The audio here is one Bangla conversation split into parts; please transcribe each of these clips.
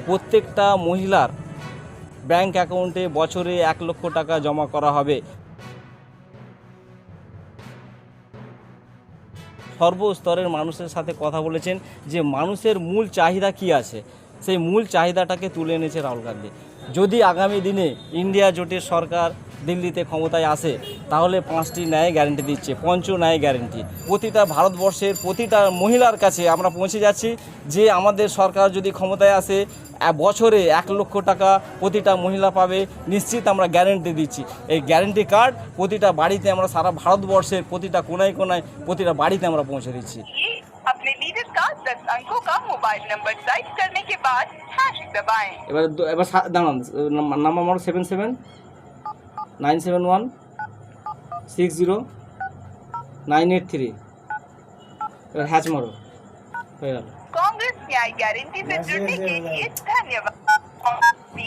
প্রত্যেকটা মহিলার ব্যাংক অ্যাকাউন্টে বছরে 1 লক্ষ টাকা জমা করা হবে। সর্বস্তরের মানুষের সাথে কথা বলেছেন যে মানুষের মূল চাহিদা কি আছে, সেই মূল চাহিদাটাকে তুলে এনেছে রাহুল গান্ধী। যদি আগামী দিনে ইন্ডিয়া জোটের সরকার দিল্লিতে ক্ষমতায় আসে তাহলে 5টি ন্যায় গ্যারেন্টি দিচ্ছে, পঞ্চ ন্যায় গ্যারেন্টি প্রতিটা ভারতবর্ষের প্রতিটা মহিলার কাছে আমরা পৌঁছে যাচ্ছি যে আমাদের সরকার যদি ক্ষমতায় আসে বছরে 1 লক্ষ টাকা প্রতিটা মহিলা পাবে, নিশ্চিত আমরা গ্যারেন্টি দিচ্ছি। এই গ্যারেন্টি কার্ড প্রতিটা বাড়িতে আমরা সারা ভারতবর্ষের প্রতিটা কোনায় কোনায় প্রতিটা বাড়িতে আমরা পৌঁছে দিচ্ছি। अपने लीडर का 10 अंकों का मोबाइल नंबर टाइप करने के बाद हैश दबाएं। এবার দাঁড়ান, নাম্বার আমার 7797160983। এবার হ্যাচ মারো, হয়ে গেল। कांग्रेस न्याय गारंटी से जुड़ने के लिए धन्यवाद।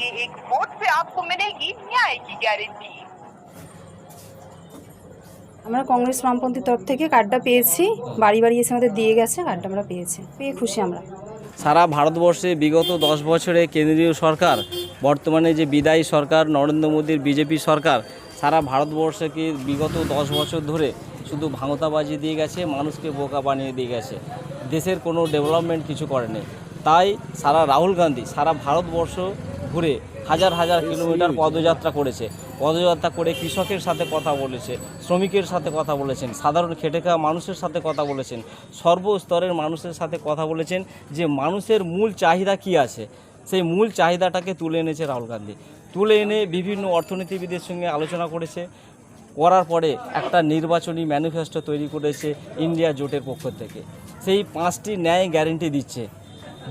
ये एक वोट से आपको मिलेगी न्याय की गारंटी। আমরা কংগ্রেস বামপন্থীর তরফ থেকে কার্ডটা পেয়েছি, বাড়ি বাড়ি এসে আমাদের দিয়ে গেছে, কার্ডটা আমরা পেয়েছি, পেয়ে খুশি আমরা। সারা ভারতবর্ষে বিগত 10 বছরে কেন্দ্রীয় সরকার, বর্তমানে যে বিদায়ী সরকার নরেন্দ্র মোদীর বিজেপি সরকার, সারা ভারতবর্ষকে বিগত 10 বছর ধরে শুধু ভাঙতাবাজি দিয়ে গেছে, মানুষকে বোকা বানিয়ে দিয়ে গেছে, দেশের কোনো ডেভেলপমেন্ট কিছু করেনি। তাই সারা রাহুল গান্ধী সারা ভারতবর্ষ ঘুরে হাজার হাজার কিলোমিটার পদযাত্রা করেছে, পদযাত্রা করে কৃষকের সাথে কথা বলেছে, শ্রমিকের সাথে কথা বলেছেন, সাধারণ খেটে খাওয়া মানুষের সাথে কথা বলেছেন, সর্বস্তরের মানুষের সাথে কথা বলেছেন যে মানুষের মূল চাহিদা কি আছে, সেই মূল চাহিদাটাকে তুলে এনেছে রাহুল গান্ধী। তুলে এনে বিভিন্ন অর্থনীতিবিদের সঙ্গে আলোচনা করেছে, করার পরে একটা নির্বাচনী ম্যানিফেস্টো তৈরি করেছে ইন্ডিয়া জোটের পক্ষ থেকে। সেই 5টি ন্যায় গ্যারেন্টি দিচ্ছে।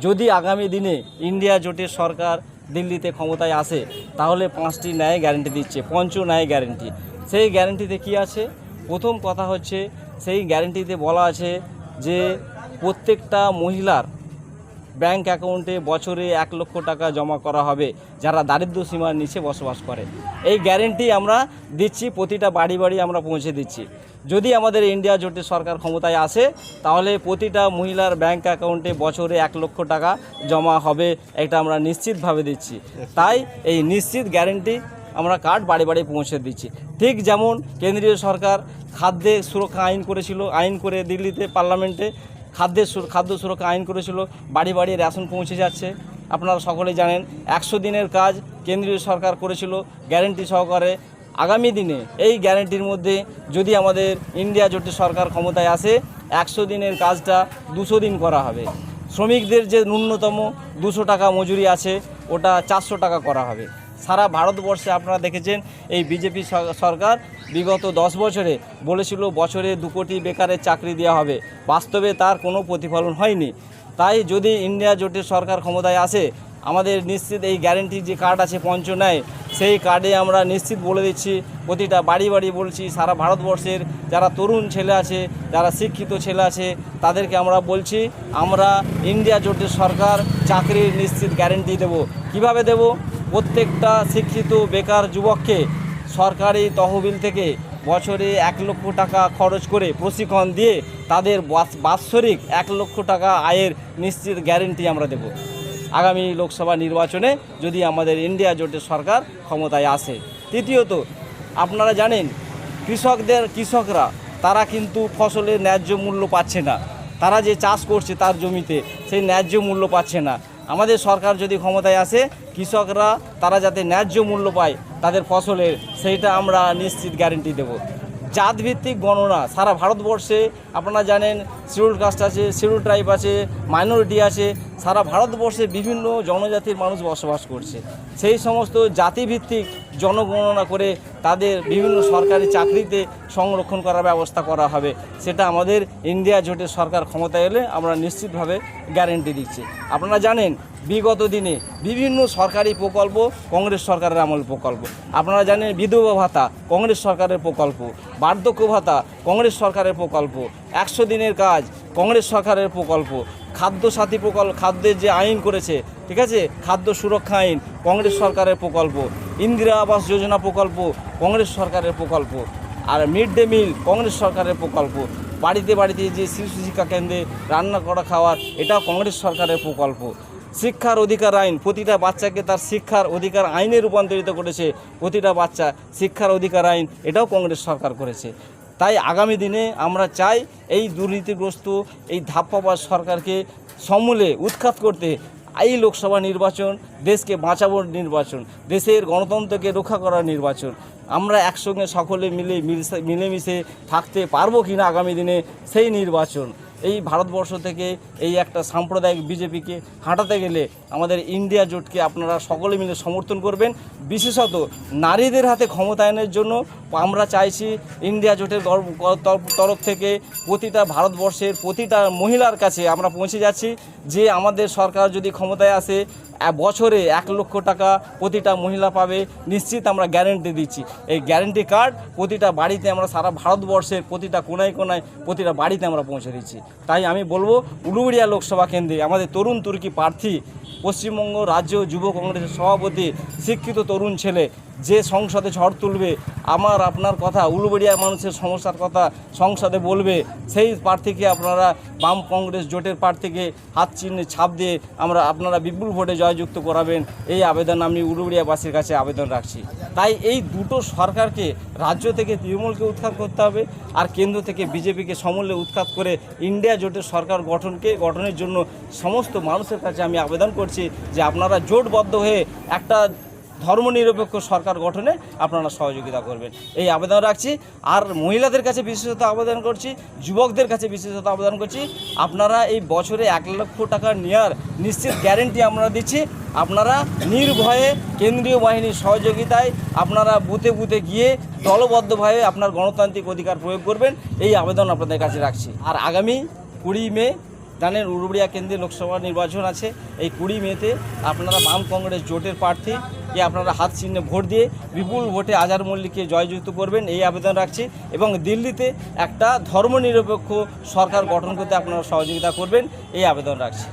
যদি আগামী দিনে ইন্ডিয়া জোটের সরকার দিল্লিতে ক্ষমতায় আসে তাহলে 5টি ন্যায় গ্যারেন্টি দিচ্ছে, পঞ্চ ন্যায় গ্যারেন্টি। সেই গ্যারেন্টিতে কি আছে? প্রথম কথা হচ্ছে, সেই গ্যারেন্টিতে বলা আছে যে প্রত্যেকটা মহিলার ব্যাংক অ্যাকাউন্টে বছরে 1 লক্ষ টাকা জমা করা হবে যারা দারিদ্র সীমার নিচে বসবাস করে। এই গ্যারেন্টি আমরা দিচ্ছি, প্রতিটা বাড়ি বাড়ি আমরা পৌঁছে দিচ্ছি। যদি আমাদের ইন্ডিয়া জোটের সরকার ক্ষমতায় আসে তাহলে প্রতিটা মহিলার ব্যাংক অ্যাকাউন্টে বছরে 1 লক্ষ টাকা জমা হবে, এটা আমরা নিশ্চিতভাবে দিচ্ছি। তাই এই নিশ্চিত গ্যারেন্টি আমরা কার্ড বাড়ি বাড়ি পৌঁছে দিচ্ছি। ঠিক যেমন কেন্দ্রীয় সরকার খাদ্যে সুরক্ষা আইন করেছিল, আইন করে দিল্লিতে পার্লামেন্টে খাদ্য সুরক্ষা আইন করেছিল, বাড়ি বাড়ি রেশন পৌঁছে যাচ্ছে। আপনারা সকলেই জানেন 100 দিনের কাজ কেন্দ্রীয় সরকার করেছিল গ্যারেন্টি সহকারে। আগামী দিনে এই গ্যারেন্টির মধ্যে যদি আমাদের ইন্ডিয়া জোটের সরকার ক্ষমতায় আসে 100 দিনের কাজটা 200 দিন করা হবে। শ্রমিকদের যে ন্যূনতম 200 টাকা মজুরি আছে ওটা 400 টাকা করা হবে। সারা ভারতবর্ষে আপনারা দেখেছেন এই বিজেপি সরকার বিগত 10 বছরে বলেছিল বছরে 2 কোটি বেকারের চাকরি দেওয়া হবে, বাস্তবে তার কোনো প্রতিফলন হয়নি। তাই যদি ইন্ডিয়া জোটের সরকার ক্ষমতায় আসে আমাদের নিশ্চিত এই গ্যারেন্টি যে কার্ড আছে পঞ্চ ন্যায়, সেই কার্ডে আমরা নিশ্চিত বলে দিচ্ছি, প্রতিটা বাড়ি বাড়ি বলছি, সারা ভারতবর্ষের যারা তরুণ ছেলে আছে, যারা শিক্ষিত ছেলে আছে তাদেরকে আমরা বলছি আমরা ইন্ডিয়া জোটের সরকার চাকরির নিশ্চিত গ্যারেন্টি দেব। কিভাবে দেব? প্রত্যেকটা শিক্ষিত বেকার যুবককে সরকারি তহবিল থেকে বছরে 1 লক্ষ টাকা খরচ করে প্রশিক্ষণ দিয়ে তাদের বাৎসরিক 1 লক্ষ টাকা আয়ের নিশ্চিত গ্যারেন্টি আমরা দেব আগামী লোকসভা নির্বাচনে যদি আমাদের ইন্ডিয়া জোটের সরকার ক্ষমতায় আসে। তৃতীয়ত, আপনারা জানেন কৃষকরা তারা কিন্তু ফসলের ন্যায্য মূল্য পাচ্ছে না, তারা যে চাষ করছে তার জমিতে সেই ন্যায্য মূল্য পাচ্ছে না। আমাদের সরকার যদি ক্ষমতায় আসে কৃষকরা তারা যাতে ন্যায্য মূল্য পায় তাদের ফসলের, সেইটা আমরা নিশ্চিত গ্যারেন্টি দেব। জাতভিত্তিক গণনা সারা ভারতবর্ষে আপনারা জানেন শিডিউল কাস্ট আছে, শিডিউল ট্রাইব আছে, মাইনরিটি আছে, সারা ভারতবর্ষে বিভিন্ন জনজাতির মানুষ বসবাস করছে। সেই সমস্ত জাতিভিত্তিক জনগণনা করে তাদের বিভিন্ন সরকারি চাকরিতে সংরক্ষণ করার ব্যবস্থা করা হবে। সেটা আমাদের ইন্ডিয়া জোটের সরকার ক্ষমতায় এলে আমরা নিশ্চিতভাবে গ্যারেন্টি দিচ্ছি। আপনারা জানেন বিগত দিনে বিভিন্ন সরকারি প্রকল্প কংগ্রেস সরকারের আমল প্রকল্প, আপনারা জানেন বিধবা ভাতা কংগ্রেস সরকারের প্রকল্প, বার্ধক্য ভাতা কংগ্রেস সরকারের প্রকল্প, 100 দিনের কাজ কংগ্রেস সরকারের প্রকল্প, খাদ্য সাথী প্রকল্প, খাদ্যের যে আইন করেছে, ঠিক আছে, খাদ্য সুরক্ষা আইন কংগ্রেস সরকারের প্রকল্প, ইন্দিরা আবাস যোজনা প্রকল্প কংগ্রেস সরকারের প্রকল্প, আর মিড ডে মিল কংগ্রেস সরকারের প্রকল্প, বাড়িতে বাড়িতে যে শিশু শিক্ষা কেন্দ্রে রান্না করা খাওয়ার এটাও কংগ্রেস সরকারের প্রকল্প। শিক্ষার অধিকার আইন, প্রতিটা বাচ্চাকে তার শিক্ষার অধিকার আইনে রূপান্তরিত করেছে, প্রতিটা বাচ্চা শিক্ষার অধিকার আইন, এটাও কংগ্রেস সরকার করেছে। তাই আগামী দিনে আমরা চাই এই দুর্নীতিগ্রস্ত এই ধাপ্পাবাজ সরকারকে সমূলে উৎখাত করতে এই লোকসভা নির্বাচন দেশকে বাঁচানোর নির্বাচন, দেশের গণতন্ত্রকে রক্ষা করার নির্বাচন। আমরা একসঙ্গে সকলে মিলেমিশে থাকতে পারবো কিনা আগামী দিনে সেই নির্বাচন। এই ভারতবর্ষ থেকে এই একটা সাম্প্রদায়িক বিজেপিকে হাঁটাতে গেলে আমাদের ইন্ডিয়া জোটকে আপনারা সকলে মিলে সমর্থন করবেন। বিশেষত নারীদের হাতে ক্ষমতায়নের জন্য আমরা চাইছি ইন্ডিয়া জোটের তরফ থেকে প্রতিটা ভারতবর্ষের প্রতিটা মহিলার কাছে আমরা পৌঁছে যাচ্ছি যে আমাদের সরকার যদি ক্ষমতায় আসে বছরে 1 লক্ষ টাকা প্রতিটা মহিলা পাবে, নিশ্চিত আমরা গ্যারেন্টি দিচ্ছি। এই গ্যারেন্টি কার্ড প্রতিটা বাড়িতে আমরা সারা ভারতবর্ষের প্রতিটা কোনায় কোনায় প্রতিটা বাড়িতে আমরা পৌঁছে দিচ্ছি। তাই আমি বলবো উলুবেড়িয়া লোকসভা কেন্দ্রে আমাদের তরুণ তুর্কি প্রার্থী, পশ্চিমবঙ্গ রাজ্য যুব কংগ্রেসের সভাপতি, শিক্ষিত তরুণ ছেলে, যে সংসদে ঝড় তুলবে, আমার আপনার কথা, উলুবেড়িয়া মানুষের সমস্যার কথা সংসদে বলবে, সেই প্রার্থীকে আপনারা বাম কংগ্রেস জোটের প্রার্থীকে হাত চিহ্নে ছাপ দিয়ে আপনারা বিপুল ভোটে জয়যুক্ত করাবেন, এই আবেদন আমি উলুবেড়িয়াবাসীর কাছে আবেদন রাখছি। তাই এই দুটো সরকারকে, রাজ্য থেকে তৃণমূলকে উৎখাত করতে হবে আর কেন্দ্র থেকে বিজেপিকে সমূলে উৎখাত করে ইন্ডিয়া জোটের সরকার গঠনের জন্য সমস্ত মানুষের কাছে আমি আবেদন করছি যে আপনারা জোটবদ্ধ হয়ে একটা ধর্মনিরপেক্ষ সরকার গঠনে আপনারা সহযোগিতা করবেন, এই আবেদন রাখছি। আর মহিলাদের কাছে বিশেষত আবেদন করছি, যুবকদের কাছে বিশেষত আবেদন করছি, আপনারা এই বছরে 1 লক্ষ টাকা নেওয়ার নিশ্চিত গ্যারেন্টি আমরা দিচ্ছি। আপনারা নির্ভয়ে কেন্দ্রীয় বাহিনীর সহযোগিতায় আপনারা বুথে বুথে গিয়ে দলবদ্ধভাবে আপনার গণতান্ত্রিক অধিকার প্রয়োগ করবেন, এই আবেদন আপনাদের কাছে রাখছি। আর আগামী 20 মে জানেন উলুবেড়িয়া কেন্দ্রে লোকসভা নির্বাচন আছে। এই 20 মেতে আপনারা বাম কংগ্রেস জোটের প্রার্থীকে আপনারা হাত চিহ্নে ভোট দিয়ে বিপুল ভোটে আজহার মল্লিককে জয়যুক্ত করবেন, এই আবেদন রাখছি। এবং দিল্লিতে একটা ধর্মনিরপেক্ষ সরকার গঠন করতে আপনারা সহযোগিতা করবেন, এই আবেদন রাখছি।